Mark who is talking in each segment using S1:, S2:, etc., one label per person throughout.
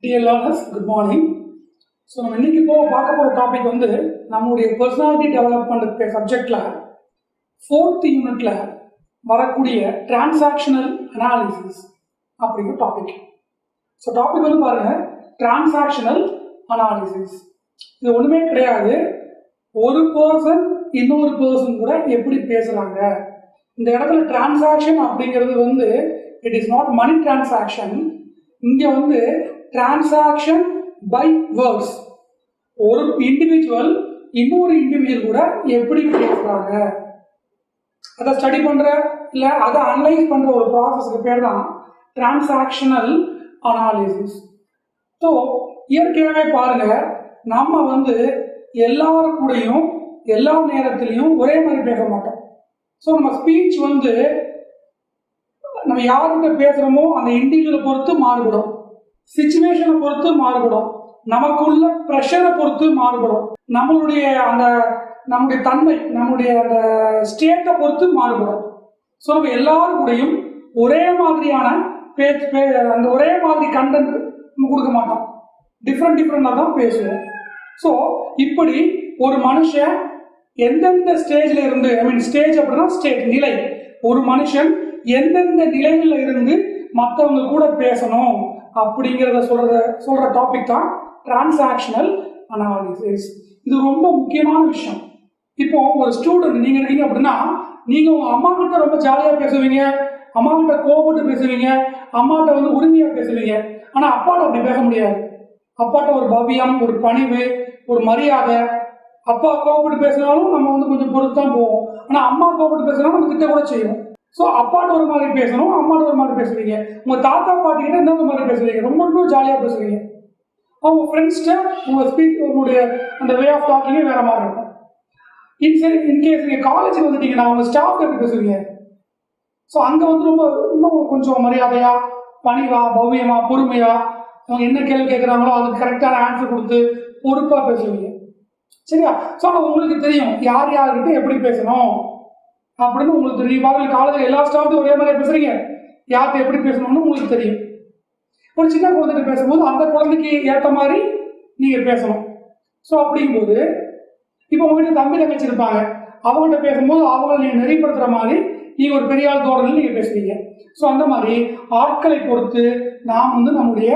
S1: Dear learners, good morning. So, நம்ம இன்னைக்கு பார்க்க போகிற டாபிக் வந்து நம்மளுடைய பர்சனாலிட்டி டெவலப்மெண்ட் சப்ஜெக்டில் 4th யூனிட்ல வரக்கூடிய டிரான்சாக்ஷனல் அனாலிசிஸ் அப்படிங்கிற டாபிக். ஸோ டாபிக் வந்து பாருங்க, டிரான்சாக்ஷனல் அனாலிசிஸ். இது ஒன்றுமே கிடையாது, ஒரு பர்சன் இன்னொரு பர்சன் கூட எப்படி பேசுகிறாங்க. இந்த இடத்துல டிரான்சாக்ஷன் அப்படிங்கிறது வந்து it is not money transaction. இங்கே வந்து டிரான்சாக்ஷன் பை வேர்ட்ஸ். ஒரு இண்டிவிஜுவல் இன்னொரு இண்டிவிஜுவல் கூட எப்படி பேசுறாங்க அதை ஸ்டடி பண்ற இல்லை அதை அனலைஸ் பண்ற ஒரு ப்ராசஸ்க்கு பேர் தான் டிரான்சாக்ஷனல் அனாலிசிஸ். ஸோ இயற்கையாகவே பாருங்க, நம்ம வந்து எல்லாரு கூடயும் எல்லா நேரத்திலையும் ஒரே மாதிரி பேச மாட்டோம். ஸோ நம்ம ஸ்பீச் வந்து நம்ம யார்கிட்ட பேசுகிறோமோ அந்த இண்டிவிஜுவலை பொறுத்து மாறுபடும், சிச்சுவேஷனை பொறுத்து மாறுபடும், நமக்குள்ள ப்ரெஷரை பொறுத்து மாறுபடும், நம்மளுடைய தன்மை, நம்முடைய அந்த ஸ்டேட்டை பொறுத்து மாறுபடும். ஸோ நம்ம எல்லாரும் கூடயும் ஒரே மாதிரியான அந்த ஒரே மாதிரி கண்டென்ட் நம்ம கொடுக்க மாட்டோம், டிஃப்ரெண்டாக தான் பேசுவோம். ஸோ இப்படி ஒரு மனுஷன் எந்தெந்த ஸ்டேஜ்ல இருந்து, ஸ்டேஜ் அப்படின்னா ஸ்டேட், நிலை, ஒரு மனுஷன் எந்தெந்த நிலையில இருந்து மற்றவங்க கூட பேசணும் அப்படிங்கிறத சொல்ற டாபிக் தான் டிரான்சாக்ஷனல் அனாலிசிஸ். இது ரொம்ப முக்கியமான விஷயம். இப்போ ஒரு ஸ்டூடெண்ட் நீங்க இருக்கீங்க அப்படின்னா, நீங்க உங்க அம்மா கிட்ட ரொம்ப ஜாலியா பேசுவீங்க, அம்மா கிட்ட கோபப்பட்டு பேசுவீங்க, அம்மாட்ட வந்து உரிமையா பேசுவீங்க. ஆனா அப்பாட்ட அப்படி பேச முடியாது. அப்பாட்ட ஒரு பவ்யம், ஒரு பணிவு, ஒரு மரியாதை. அப்பா கோபப்பட்டு பேசினாலும் நம்ம வந்து கொஞ்சம் பொறுத்து தான் போவோம். ஆனா அம்மா கோபப்பட்டு பேசினாலும் நம்ம கிட்ட கூட செய்வோம். ஸோ அப்பாட்ட ஒரு மாதிரி பேசணும், அம்மாட்ட ஒரு மாதிரி பேசுவீங்க. உங்க தாத்தா பாட்டிக்கிட்ட இந்த மாதிரி பேசுவீங்க, ரொம்ப ஜாலியாக பேசுவீங்க. அவங்க ஃப்ரெண்ட்ஸ்கிட்ட உங்களுடைய அந்த வே ஆஃப் டாக்கிங்கே வேற மாதிரி இருக்கும். இன்கேஸ் நீங்கள் காலேஜுக்கு வந்துட்டீங்கன்னா அவங்க ஸ்டாஃப் எப்படி பேசுவீங்க? ஸோ அங்கே வந்து இன்னும் கொஞ்சம் மரியாதையா, பணிவா, பவ்யமா, பொறுமையா, அவங்க என்ன கேள்வி கேட்குறாங்களோ அதுக்கு கரெக்டான ஆன்சர் கொடுத்து பொறுப்பாக பேசுவீங்க. சரியா? ஸோ ஆனால் உங்களுக்கு தெரியும் யார் யார்கிட்ட எப்படி பேசணும் அப்படின்னு உங்களுக்கு தெரியும். பாருங்க, காலேஜில் எல்லா ஸ்டாஃப்டும் ஒரே மாதிரி பேசுறீங்க, யார்கிட்ட எப்படி பேசணும்னு உங்களுக்கு தெரியும். ஒரு சின்ன குழந்தைகிட்ட பேசும்போது அந்த குழந்தைக்கு ஏற்ற மாதிரி நீங்க பேசணும். ஸோ அப்படிங்கும்போது இப்போ உங்ககிட்ட தம்பி தங்கச்சி இருப்பாங்க, அவங்ககிட்ட பேசும்போது அவங்களை நீங்க நெறிப்படுத்துற மாதிரி நீங்க ஒரு பெரிய ஆள் தோரணையில் நீங்க பேசுவீங்க. ஸோ அந்த மாதிரி ஆட்களை பொறுத்து நாம் வந்து நம்முடைய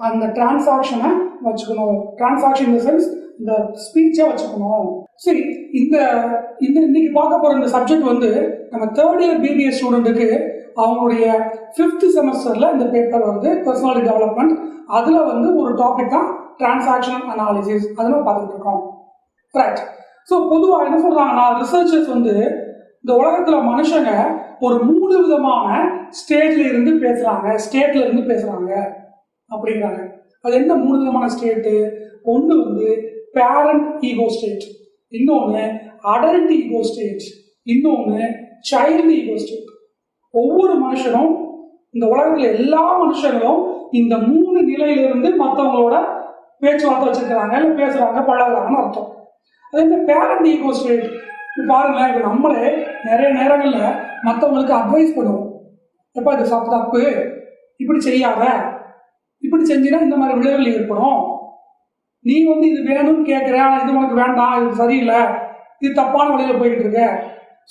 S1: அந்த டிரான்சாக்ஷனை வச்சுக்கணும். டிரான்சாக்ஷன் இன் த சென்ஸ் இந்த ஸ்பீச்சை வச்சுக்கணும். சரி, இந்த இன்னைக்கு பார்க்க போற இந்த சப்ஜெக்ட் வந்து நம்ம 3rd இயர் BBA ஸ்டூடெண்ட்டுக்கு அவங்களுடைய 5th செமஸ்டர்ல இந்த பேப்பர் வருது, பர்சனாலிட்டி டெவலப்மெண்ட். அதுல வந்து ஒரு டாபிக் தான் டிரான்சாக்ஷனல் அனாலிசிஸ். அதெல்லாம் பார்த்துட்டு இருக்கோம். ரைட். ஸோ பொதுவாக என்ன சொல்றாங்கன்னா, ரிசர்ச்சர்ஸ் வந்து இந்த உலகத்துல மனுஷங்க ஒரு 3 விதமான ஸ்டேட்ல இருந்து பேசுறாங்க அப்படிங்கிறாங்க. அது என்ன 3 விதமான ஸ்டேட்டு? ஒன்று வந்து பேரண்ட் ஈகோ ஸ்டேட், இன்னொன்று அடல்ட் ஈகோ ஸ்டேட், இன்னொன்று சைல்டு ஈகோ ஸ்டேட். ஒவ்வொரு மனுஷனும், இந்த உலகத்துல எல்லா மனுஷங்களும் இந்த 3 நிலையிலிருந்து மற்றவங்களோட பேச்சுவார்த்தை வச்சிருக்கிறாங்க, இல்லை பேசுறாங்க, பழகுறாங்கன்னு அர்த்தம். அது என்ன பேரண்ட் ஈகோ ஸ்டேட்? பாருங்களேன், இப்போ நம்மளே நிறைய நேரங்களில் மற்றவங்களுக்கு அட்வைஸ் பண்ணுவோம். எப்போ இது தப்பு, இப்படி செய்யாத, இப்படி செஞ்சினா இந்த மாதிரி விளைவுகள் ஏற்படும், நீ வந்து இது வேணும்னு கேட்குற, ஆனால் இது உனக்கு வேண்டாம், இது சரியில்லை, இது தப்பான வழியில் போய்கிட்டு இருக்க.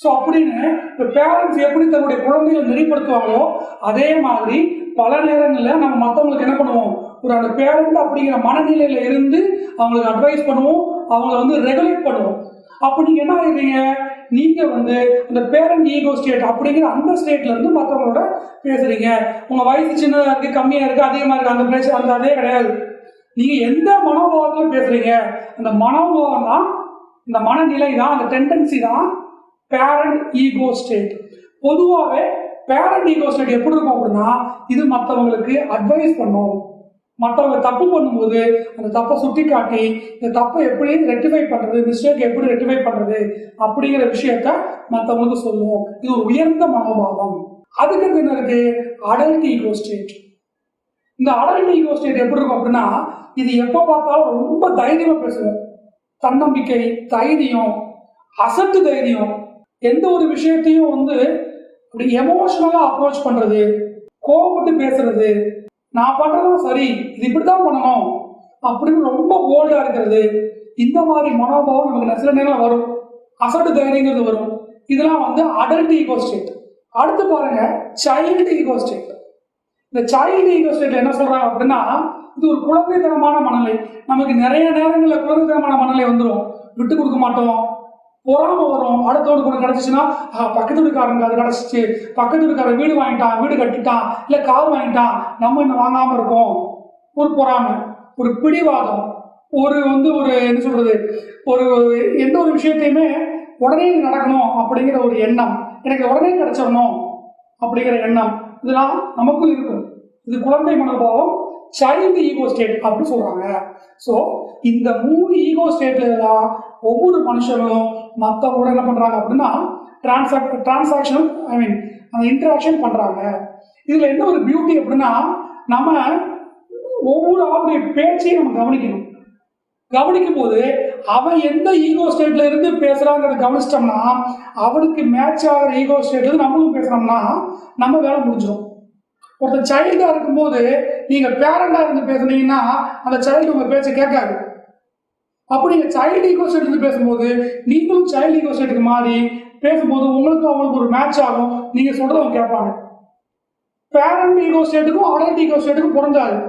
S1: ஸோ அப்படின்னு இப்போ பேரண்ட்ஸ் எப்படி தன்னுடைய குழந்தைகளை நெறிப்படுத்துவாங்களோ அதே மாதிரி பல நேரங்களில் நம்ம மற்றவங்களுக்கு என்ன பண்ணுவோம், ஒரு அந்த பேரண்ட் அப்படிங்கிற மனநிலையில இருந்து அவங்களுக்கு அட்வைஸ் பண்ணுவோம், அவங்கள வந்து ரெகுலேட் பண்ணுவோம். அப்போ நீங்கள் என்ன ஆகிடுறீங்க, நீங்கள் வந்து அந்த பேரண்ட் ஈகோ ஸ்டேட் அப்படிங்கிற அந்த ஸ்டேட்ல இருந்து மற்றவங்களோட பேசுறீங்க. உங்கள் வயசு சின்னதாக இருக்குது, கம்மியாக இருக்குது, அதிகமாக இருக்குது, அந்த பிரச்சனை அந்த அதே கிடையாது. நீங்க எந்த மனோபாவத்தில் பேசுறீங்க, அந்த மனோபாவம் தான், இந்த மனநிலை தான், அந்த டெண்டன்சி தான் பேரண்ட் ஈகோ ஸ்டேட். பொதுவாகவே பேரண்ட் ஈகோ ஸ்டேட் எப்படி இருக்கும் அப்படின்னா, இது மற்றவங்களுக்கு அட்வைஸ் பண்ணும். மற்றவங்க தப்பு பண்ணும்போது அந்த தப்பை சுட்டி காட்டி இந்த தப்பை எப்படி ரெக்டிஃபை பண்றது, மிஸ்டேக் எப்படி ரெக்டிஃபை பண்றது அப்படிங்கிற விஷயத்த மற்றவங்களுக்கு சொல்லுவோம். இது ஒரு உயர்ந்த மனோபாவம். அதுக்கு என்ன இருக்கு, அடல்ட் ஈகோ ஸ்டேட். இந்த அடல்ட் ஈகோ ஸ்டேட் எப்படி இருக்கும் அப்படின்னா, இது எப்போ பார்த்தாலும் ரொம்ப தைரியமா பேசுவோம், தன்னம்பிக்கை, தைரியம், அசட்டு தைரியம், எந்த ஒரு விஷயத்தையும் வந்து அப்படி எமோஷனலா அப்ரோச் பண்றது, கோபப்பட்டு பேசுறது, நான் பண்றதும் சரி, இது இப்படித்தான் பண்ணணும் அப்படின்னு ரொம்ப போல்டா இருக்கிறது, இந்த மாதிரி மனோபாவம் நமக்கு சில நேரம் வரும். அசட்டு தைரியங்கிறது வரும். இதெல்லாம் வந்து அடல்ட் ஈகோ ஸ்டேட். அடுத்து பாருங்க சைல்டு ஈகோ ஸ்டேட். இந்த சைல்டு ஈகோ ஸ்டேட்ல என்ன சொல்றாங்க அப்படின்னா, இது ஒரு குழந்தைத்தனமான மனநிலை. நமக்கு நிறைய நேரங்களில் குழந்தைத்தனமான மனநிலை வந்துடும். விட்டு கொடுக்க மாட்டோம், பொறாம வரும். அடுத்தவனுக்கு ஒன்று கிடைச்சிச்சுன்னா பக்கத்து வீட்டுக்காரங்க அது கிடைச்சிச்சு, பக்கத்து வீட்டுக்காரன் வீடு வாங்கிட்டான், வீடு கட்டிட்டான், இல்லை கார் வாங்கிட்டான், நம்ம இன்னும் வாங்காம இருக்கோம். ஒரு பொறாமை, ஒரு பிடிவாதம், ஒரு என்ன சொல்றது, ஒரு எந்த ஒரு விஷயத்தையுமே உடனே நடக்கணும் அப்படிங்கிற ஒரு எண்ணம், எனக்கு உடனே கிடைச்சிடணும் அப்படிங்கிற எண்ணம், இதெல்லாம் நமக்கும் இருக்கும். இது குழந்தை மனோபாவம், சைல்டு ஈகோ ஸ்டேட் அப்படின்னு சொல்றாங்க. ஸோ இந்த 3 ஈகோ ஸ்டேட்ல தான் ஒவ்வொரு மனுஷனும் மற்றவங்களோட என்ன பண்றாங்க அப்படின்னா டிரான்சாக்ஷன் அந்த இன்டராக்ஷன் பண்றாங்க. இதுல என்ன ஒரு பியூட்டி அப்படின்னா, நம்ம ஒவ்வொரு ஆளுடைய பேச்சையும் நம்ம கவனிக்கணும். கவனிக்கும் போது அவன் எந்த ஈகோ ஸ்டேட்ல இருந்து பேசுறாங்கிறத கவனிச்சிட்டோம்னா, அவனுக்கு மேட்ச் ஆகிற ஈகோ ஸ்டேட்ல இருந்து நம்மளும் பேசுறோம்னா நம்ம வேலை முடிஞ்சிடும். ஒருத்தர் சைல்டா இருக்கும்போது நீங்க பேரண்டா இருந்து பேசுனீங்கன்னா அந்த சைல்டு உங்க பேச்சை கேட்காது. அப்படி நீங்க சைல்டு ஈகோ ஸ்டேட் இருந்து பேசும்போது நீங்களும் சைல்டு ஈகோ ஸ்டேட்டுக்கு மாறி பேசும்போது உங்களுக்கும் அவங்களுக்கு ஒரு மேட்ச் ஆகும், நீங்க சொல்றத அவங்க கேட்பாங்க. பேரண்ட் ஈகோ ஸ்டேட்டுக்கும் அடல்ட் ஈகோ ஸ்டேட்டுக்கும் பொருந்தாது.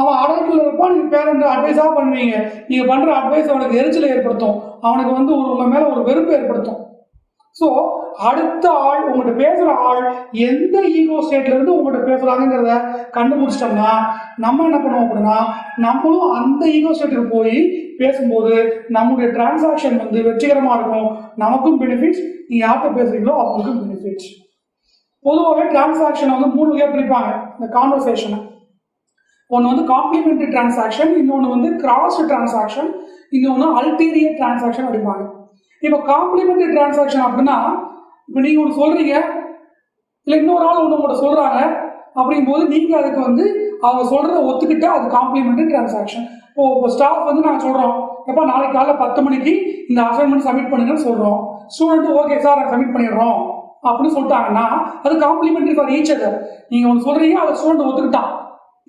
S1: அவன் அடல்ட்ல இருப்பான், நீங்க பேரண்ட் அட்வைஸா பண்ணுவீங்க, நீங்க பண்ற அட்வைஸ் அவனுக்கு எரிச்சலை ஏற்படுத்தும், அவனுக்கு வந்து உங்க மேல ஒரு வெறுப்பு ஏற்படுத்தும். ஸோ அடுத்த ஆள் உங்கள்கிட்ட பேசுற ஆள் எந்த ஈகோ ஸ்டேட்ல இருந்து உங்கள்கிட்ட பேசுறாங்கிறத கண்டுபிடிச்சிட்டோம்னா நம்ம என்ன பண்ணுவோம் அப்படின்னா, நம்மளும் அந்த ஈகோ ஸ்டேட்டுக்கு போய் பேசும்போது நம்முடைய டிரான்சாக்ஷன் வந்து வெற்றிகரமா இருக்கும். நமக்கும் பெனிஃபிட்ஸ், நீங்க யார்கிட்ட பேசுறீங்களோ அவங்களுக்கும் பெனிஃபிட்ஸ். பொதுவாகவே டிரான்சாக்ஷனை வந்து 3 வகையாக பிரிப்பாங்க இந்த கான்வர்சேஷனை. ஒன்று வந்து காம்ப்ளிமெண்டரி டிரான்சாக்ஷன், இன்னொன்று வந்து கிராஸ் டிரான்சாக்ஷன், இன்னொன்று அல்டீரியர் டிரான்சாக்ஷன் அப்படிப்பாங்க. இப்போ காம்ப்ளிமெண்டரி டிரான்சாக்ஷன் அப்படின்னா, இப்போ நீங்கள் ஒன்று சொல்கிறீங்க, இல்லை இன்னொரு ஆள் ஒன்று உங்கள்கிட்ட சொல்கிறாங்க, அப்படிங்கும்போது நீங்கள் அதுக்கு வந்து அவங்க சொல்கிறத ஒத்துக்கிட்டா அது காம்ப்ளிமெண்டரி டிரான்சாக்ஷன். இப்போ ஸ்டாஃப் வந்து நாங்கள் சொல்கிறோம், எப்போ நாளைக்கு காலையில் 10 மணிக்கு இந்த அசைன்மெண்ட் சப்மிட் பண்ணுங்கன்னு சொல்கிறோம். ஸ்டூடெண்ட் ஓகே சார் நாங்கள் சப்மிட் பண்ணிடுறோம் அப்படின்னு சொல்லிட்டாங்கன்னா அது காம்ப்ளிமெண்டரி ஃபார் ஈச் அதர். நீங்கள் ஒன்று சொல்கிறீங்க, அதை ஸ்டூடெண்ட் ஒத்துக்கிட்டான்.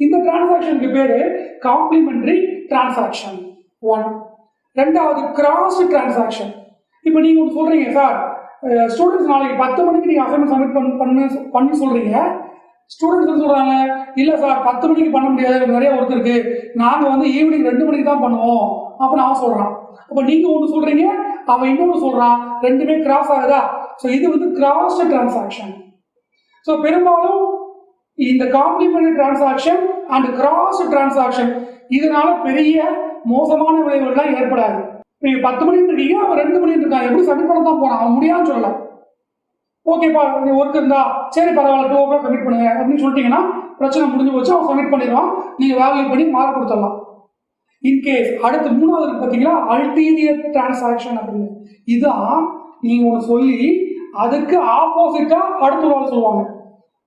S1: இந்த டிரான்சாக்ஷனுக்கு பேரு காம்ப்ளிமெண்டரி டிரான்சாக்ஷன் 1. ரெண்டாவது கிராஸ் டிரான்சாக்ஷன். இப்போ நீங்க ஒன்று சொல்றீங்க, சார் ஸ்டூடெண்ட்ஸ் நாளைக்கு 10 மணிக்கு நீங்க அசைன்மெண்ட் சப்மிட் பண்ணி சொல்றீங்க. ஸ்டூடெண்ட்ஸ் வந்து சொல்றாங்க, இல்ல சார் 10 மணிக்கு பண்ண முடியாது, நிறைய ஒர்க் இருக்கு, நாங்க வந்து ஈவினிங் 2 மணிக்கு தான் பண்ணுவோம் அப்படின்னு அவன் சொல்றான். அப்ப நீங்க ஒன்று சொல்றீங்க, அவன் இன்னொன்று சொல்றான், ரெண்டுமே கிராஸ் ஆகுதா? ஸோ இது வந்து கிராஸ் டிரான்சாக்ஷன். ஸோ பெரும்பாலும் இந்த complementary transaction and cross transaction இதனால பெரிய மோசமான விளைவுகள்லாம் ஏற்படாது. நீங்க 10 மணிக்கு இருக்கீங்க, அவன் 2 மணிக்கு இருக்கான், எப்படி சப்மிட் பண்ண தான் போறான், அவன் முடியாதுன்னு சொல்லல. ஓகேப்பா ஒர்க் இருந்தா சரி பரவாயில்ல 2 o'clock சப்மிட் பண்ணுங்க அப்படின்னு சொல்லிட்டீங்கன்னா பிரச்சனை முடிஞ்சு போச்சு, அவன் சப்மிட் பண்ணிடுவான், நீங்க வேல்யூ பண்ணி மார்க் கொடுத்துடலாம். இன்கேஸ் அடுத்து 3வது பார்த்தீங்களா அல்டீரியர் டிரான்சாக்ஷன் அப்படின்னு, இதான் நீங்க ஒன்று சொல்லி அதுக்கு ஆப்போசிட்டா அடுத்த ஒரு சொல்லுவாங்க,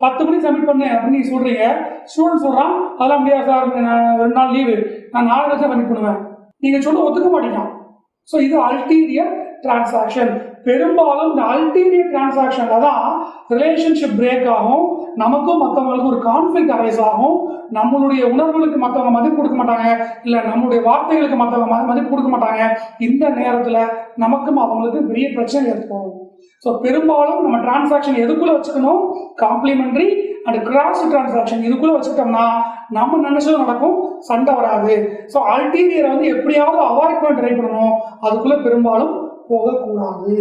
S1: 10 மணிக்கு சப்மிட் பண்ணு அப்படின்னு நீங்க சொல்றீங்க, ஸ்டூடெண்ட் சொல்றான் அதெல்லாம் முடியாது சார், 2 நாள் லீவு, நான் 4 லட்சம் சப்மிட் பண்ணுவேன், நீங்க சொல்ல ஒத்துக்க மாட்டீங்க. ஸோ இது அல்டீரியர் டிரான்சாக்ஷன். பெரும்பாலும் இந்த அல்டீரியர் டிரான்சாக்ஷன்ல தான் ரிலேஷன்ஷிப் பிரேக் ஆகும், நமக்கும் மற்றவங்களுக்கும் ஒரு கான்ஃபிளிக்ட் அரைஸ் ஆகும், நம்மளுடைய உணர்வுகளுக்கு மற்றவங்க மதிப்பு கொடுக்க மாட்டாங்க, இல்லை நம்மளுடைய வார்த்தைகளுக்கு மற்றவங்க மதிப்பு கொடுக்க மாட்டாங்க. இந்த நேரத்தில் நமக்கும் அவங்களுக்கும் பெரிய பிரச்சனை ஏற்படும். ஸோ பெரும்பாலும் நம்ம டிரான்சாக்ஷன் எதுக்குள்ள வச்சுக்கணும், காம்ப்ளிமெண்டரி அண்ட் கிராஸ் டிரான்சாக்ஷன் இதுக்குள்ள வச்சுக்கிட்டோம்னா நம்ம நினைச்சதும் நடக்கும், சண்டை வராது. ஸோ அல்டீரியரை வந்து எப்படியாவது அவாய்ட் பண்ண ட்ரை பண்ணணும், அதுக்குள்ள பெரும்பாலும் போகக்கூடாது.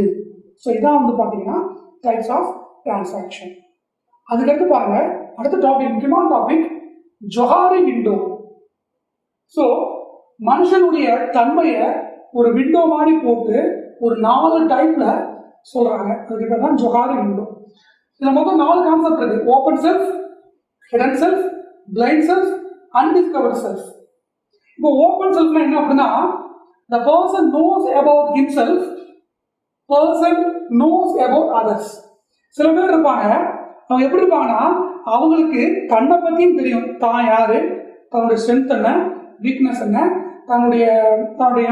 S1: ஸோ இதான் வந்து பார்த்தீங்கன்னா டைப்ஸ் ஆஃப் டிரான்சாக்ஷன். அதுக்கடுத்து பாருங்க அடுத்த டாபிக், முக்கியமான டாபிக் ஜொஹாரி விண்டோ. ஸோ மனுஷனுடைய தன்மையை ஒரு விண்டோ மாதிரி போட்டு ஒரு 4 டைப்ல சொல்றாங்க. அதுக்கு பேர் தான் ஜொஹாரி விண்டோ. இதுல மொத்தம் 4 கான்செப்ட் இருக்கு. Open self, hidden self, blind self, undiscovered self. இப்போ ஓப்பன் செல்ஃப்னா என்ன அப்படின்னா, the person knows about himself, person knows about others. சில பேர் இருப்பாங்க, அவங்க எப்படி இருப்பாங்கன்னா அவங்களுக்கு தன்னை பத்தியும் தெரியும், தான் யாரு, தன்னுடைய ஸ்ட்ரென்த் என்ன, வீக்னஸ் என்ன, தன்னுடைய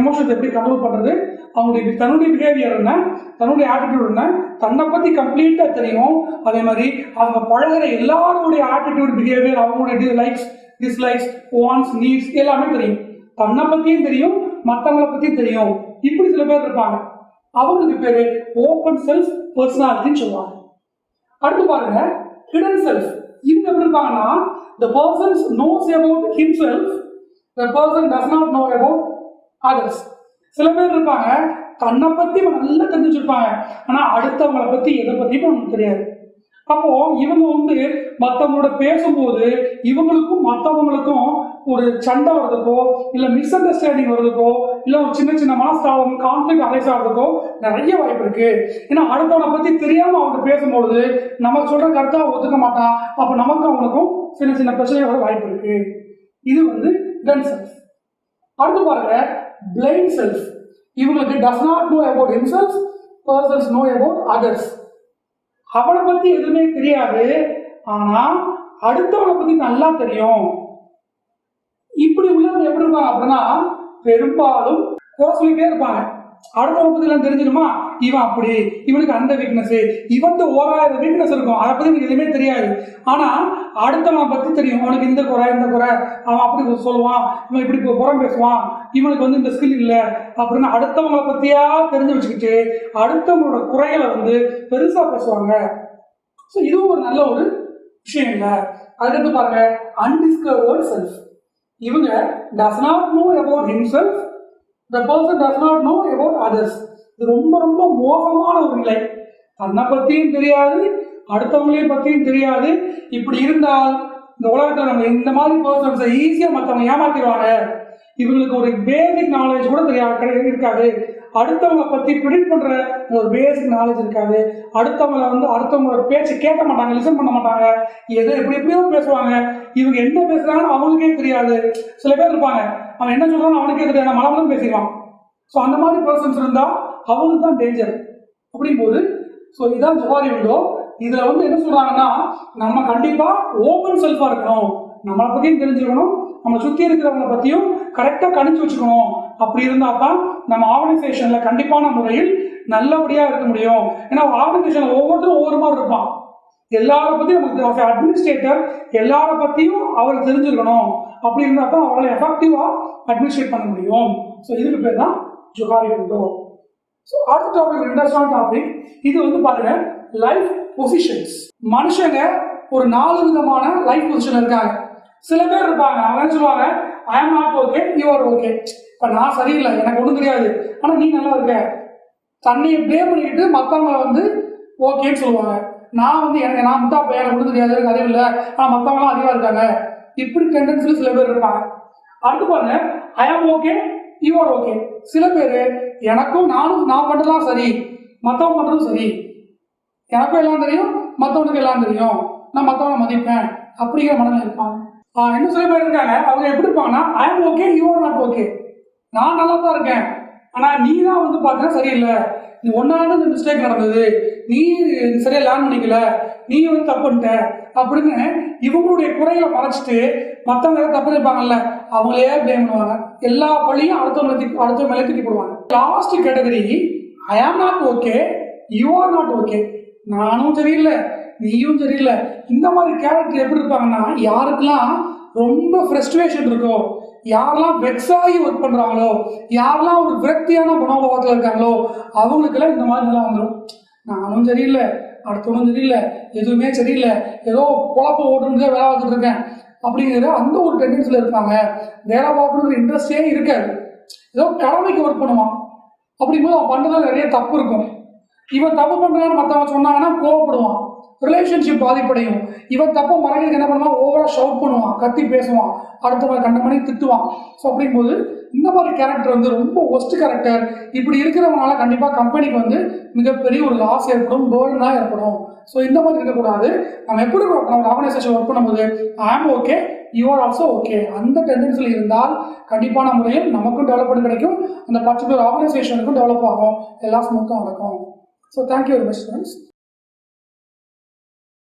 S1: எமோஷன்ஸ் எப்படி கண்ட்ரோல் பண்றது, அவங்களுடைய தன்னுடைய பிஹேவியர் என்ன, தன்னுடைய ஆட்டிடியூட் என்ன, தன்னை பத்தி கம்ப்ளீட்டா தெரியும். அதே மாதிரி அவங்க பழகிற எல்லாருடைய ஆட்டிடியூட், பிஹேவியர், அவங்களுடைய லைக்ஸ், டிஸ்லைக்ஸ், வாண்ட்ஸ், நீட்ஸ் எல்லாமே தெரியும். தன்னை பற்றியும் தெரியும், மற்றவங்களை பற்றியும் தெரியும். இப்படி சில பேர் இருப்பாங்க. அவங்களுக்கு பேரு ஓப்பன் செல்ஃப் பர்சனாலிட்டின்னு சொல்லுவாங்க. அடுத்து பாருங்க ஹிடன் செல்ஃப். இவங்க எப்படி இருப்பாங்கன்னா the person knows about himself, the person does not know about others. சில பேர் இருப்பாங்க தன்னை பத்தி நல்லா தெரிஞ்சு வச்சிருப்பாங்க, ஆனா அடுத்தவங்களை பத்தி எதை பத்தியும் நமக்கு தெரியாது. அப்போ இவங்க மற்றவங்களோட பேசும்போது இவங்களுக்கும் மற்றவங்களுக்கும் ஒரு சண்டை வர்றதுக்கோ இல்லை மிஸ் அண்டர்ஸ்டாண்டிங் வர்றதுக்கோ இல்லை ஒரு சின்ன சின்ன மனஸ்தாபம் கான்ஃப்ளிக்ட் அரைஸ் ஆகிறதுக்கோ நிறைய வாய்ப்பு இருக்கு. ஏன்னா அடுத்தவனை பத்தி தெரியாம அவங்க பேசும்பொழுது நமக்கு சொல்ற கருத்தா ஒத்துக்க மாட்டான். அப்ப நமக்கு அவங்களுக்கும் சின்ன சின்ன பிரச்சனையோட வாய்ப்பு இருக்கு. இது ஹிடன் செல்ஃப். அடுத்து பாருங்க பிளைண்ட் செல்ஃப். இவங்களுக்கு does not know about himself, persons know about others. அவனை பத்தி எதுவுமே தெரியாது, ஆனா அடுத்தவனை பத்தி நல்லா தெரியும். இப்படி உள்ளவங்க எப்படி இருப்பாங்க அப்படின்னா பெரும்பாலும் குறை சொல்லிட்டே இருப்பாங்க. அடுத்தவனை பத்தி எல்லாம் தெரிஞ்சிருமா, இவன் அப்படி, இவனுக்கு அந்த வீக்னஸ், இவன் 1000 வீக்னஸ் இருக்கும், அதை பத்தி எனக்கு எதுவுமே தெரியாது. ஆனா அடுத்தவனை பத்தி தெரியும், அவனுக்கு இந்த குறை இந்த குறை, அவன் அப்படி சொல்லுவான், இவன் இப்படி புறம் பேசுவான், இவனுக்கு இந்த ஸ்கில் இல்லை அப்படின்னு அடுத்தவங்களை பத்தியா தெரிஞ்சு வச்சுக்கிட்டு அடுத்தவங்களோட குறைகளை பெருசா பேசுவாங்க. ஸோ இதுவும் ஒரு நல்ல ஒரு விஷயம் இல்லை. அதுக்கடுத்து பாருங்க அன்டிஸ்கவர்டு செல்ஃப். இவங்க does not know about himself, the person does not know about others. இது ரொம்ப ரொம்ப மோசமான ஒரு நிலை. தன்னை பத்தியும் தெரியாது, அடுத்தவங்களையும் பத்தியும் தெரியாது. இப்படி இருந்தால் இந்த உலகத்தில் நம்ம இந்த மாதிரி பர்சன்ஸை ஈஸியா மற்றவங்க ஏமாத்திடுவாங்க. இவங்களுக்கு ஒரு பேசிக் நாலேஜ் கூட இருக்காது. அடுத்தவங்களை பத்தி ப்ரிடிக்ட் பண்ற ஒரு பேசிக் நாலேஜ் இருக்காது. அடுத்தவங்களை அடுத்தவங்களோட பேச்சு கேட்க மாட்டாங்க, லிசன் பண்ண மாட்டாங்க. எது எப்படியோ பேசுவாங்க. இவங்க என்ன பேசுறாங்கன்னு அவங்களுக்கே தெரியாது. சில பேர் இருப்பாங்க, அவன் என்ன சொல்றான்னு அவனுக்கே தெரியாது, மலமலும் பேசிடுவான். ஸோ அந்த மாதிரி பர்சன்ஸ் இருந்தா அவங்களுக்கு தான் டேஞ்சர். அப்படிங்கும்போது ஸோ இதான் ஜோகாரி விண்டோ. இதுல என்ன சொல்றாங்கன்னா நம்ம கண்டிப்பா ஓப்பன் செல்ஃபா இருக்கணும், நம்மளை பத்தியும் தெரிஞ்சுக்கணும், நம்ம சுத்தி இருக்கிறவங்களை பத்தியும் கரெக்டா கணிச்சு வச்சுக்கணும். அப்படி இருந்தா தான் நம்ம ஆர்கனைசேஷன்ல கண்டிப்பான முறையில் நல்லபடியா இருக்க முடியும். ஏன்னா ஆர்கனைசேஷன்ல ஒவ்வொருத்தரும் ஒவ்வொரு மாதிரி இருப்பான். எல்லார பத்தியும் நமக்கு அட்மினிஸ்ட்ரேட்டர் எல்லார பத்தியும் அவருக்கு தெரிஞ்சிருக்கணும். அப்படி இருந்தா தான் அவரால் எஃபெக்டிவா அட்மினிஸ்ட்ரேட் பண்ண முடியும். ஸோ இதுக்கு பேர் தான் ஜோகாரி விண்டோ. ஸோ அடுத்த டாபிக் இன்ட்ரெஸ்டான டாபிக். இது பாருங்க லைஃப் பொசிஷன்ஸ். மனுஷங்க ஒரு 4 விதமான லைஃப் பொசிஷன் இருக்காங்க. சில பேர் இருப்பாங்க, அவங்க சொல்லுவாங்க I am not okay, you are okay. இப்போ நான் சரியில்லை, எனக்கு ஒன்றும் தெரியாது, ஆனால் நீ நல்லா இருக்க. தண்ணியை ப்ளே பண்ணிக்கிட்டு மற்றவங்களை ஓகேன்னு சொல்லுவாங்க. நான் நான் மட்டும் அப்போ எனக்கு ஒன்றும் தெரியாது, எனக்கு அறிவு இல்லை, ஆனால் மற்றவங்களாம் அறிவாக இருக்காங்க. இப்படி டெண்டன்சியில் சில பேர் இருப்பாங்க. அடுத்து பாருங்க ஐ ஆம் ஓகே, யூ ஆர் ஓகே. சில பேர் எனக்கும் நான் பண்ணுறதுலாம் சரி, மற்றவங்க பண்ணுறதும் சரி, எனக்கும் எல்லாம் தெரியும், மற்றவனுக்கு எல்லாம் தெரியும், நான் மற்றவங்களை மதிப்பேன் அப்படிங்கிற மனநிலை இருப்பாங்க. இன்னும் சில பேர் இருக்காங்க, அவங்க எப்படி இருப்பாங்கன்னா ஐ ஆம் okay, you R not okay. நான் நல்லா தான் இருக்கேன், ஆனால் நீ தான் பார்த்தா சரியில்லை, நீ ஒன்னால இந்த மிஸ்டேக் நடந்தது, நீ சரியா லேர்ன் பண்ணிக்கல, நீ தப்பு பண்ணிட்ட அப்படின்னு இவங்களுடைய குறைகளை மறைச்சிட்டு மற்றவங்க தப்பு இருப்பாங்கல்ல அவங்களே பிளேம் பண்ணுவாங்க. எல்லா பள்ளியும் அடுத்த மேலே தூக்கி போடுவாங்க. Last category I am not okay, you R not okay. நானும் சரியில்லை, நீயும் சரியில்லை. இந்த மாதிரி கேரக்டர் எப்படி இருப்பாங்கன்னா யாருக்கெல்லாம் ரொம்ப ஃப்ரஸ்ட்ரேஷன் இருக்கோ, யாரெல்லாம் வெக்ஸாகி ஒர்க் பண்றாங்களோ, யாரெல்லாம் ஒரு விரக்தியான மனோபாவத்தில் இருக்காங்களோ அவங்களுக்கெல்லாம் இந்த மாதிரி நல்லா வந்துடும். நானும் சரியில்லை, அடுத்தவனும் சரியில்லை, எதுவுமே சரியில்லை, ஏதோ குழப்ப ஓட்டுன்னு வேலை பார்த்துட்டு இருக்கேன் அப்படிங்கிற அந்த ஒரு டெண்டன்சியில் இருப்பாங்க. வேலை பார்க்கணுங்கிற இன்ட்ரெஸ்டே இருக்காது, ஏதோ கடமைக்கு ஒர்க் பண்ணுவான். அப்படிங்கும்போது அவன் பண்ணுறதுல நிறைய தப்பு இருக்கும். இவன் தப்பு பண்ணுறான்னு மற்றவங்க சொன்னாங்கன்னா கோவப்படுவான், ரிலேஷன்ஷிப் பாதிப்படையும். இவன் தப்பை மறைக்கிறதுக்கு என்ன பண்ணுவான், ஓவரா ஷவுட் பண்ணுவான், கத்தி பேசுவான், அடுத்தவங்க கண்ட மணி திட்டுவான். ஸோ அப்படிங்கும்போது இந்த மாதிரி கேரக்டர் ரொம்ப ஒஸ்ட் கேரக்டர். இப்படி இருக்கிறவங்களால கண்டிப்பாக கம்பெனிக்கு மிகப்பெரிய ஒரு லாஸ் ஏற்படும், பேர்னாக ஏற்படும். ஸோ இந்த மாதிரி இருக்கக்கூடாது. நம்ம எப்படி நம்ம ஆர்கனைசேஷன் ஒர்க் பண்ணும்போது ஐ ஆம் okay, you are also okay, அந்த டெண்டன்சியில் இருந்தால் கண்டிப்பான முறையில் நமக்கும் டெவலப்மெண்ட் கிடைக்கும், அந்த பர்டிகுலர் ஆர்கனைசேஷனுக்கும் டெவலப் ஆகும், எல்லாம் ஸ்மூத்தாக நடக்கும். So thank you very much friends.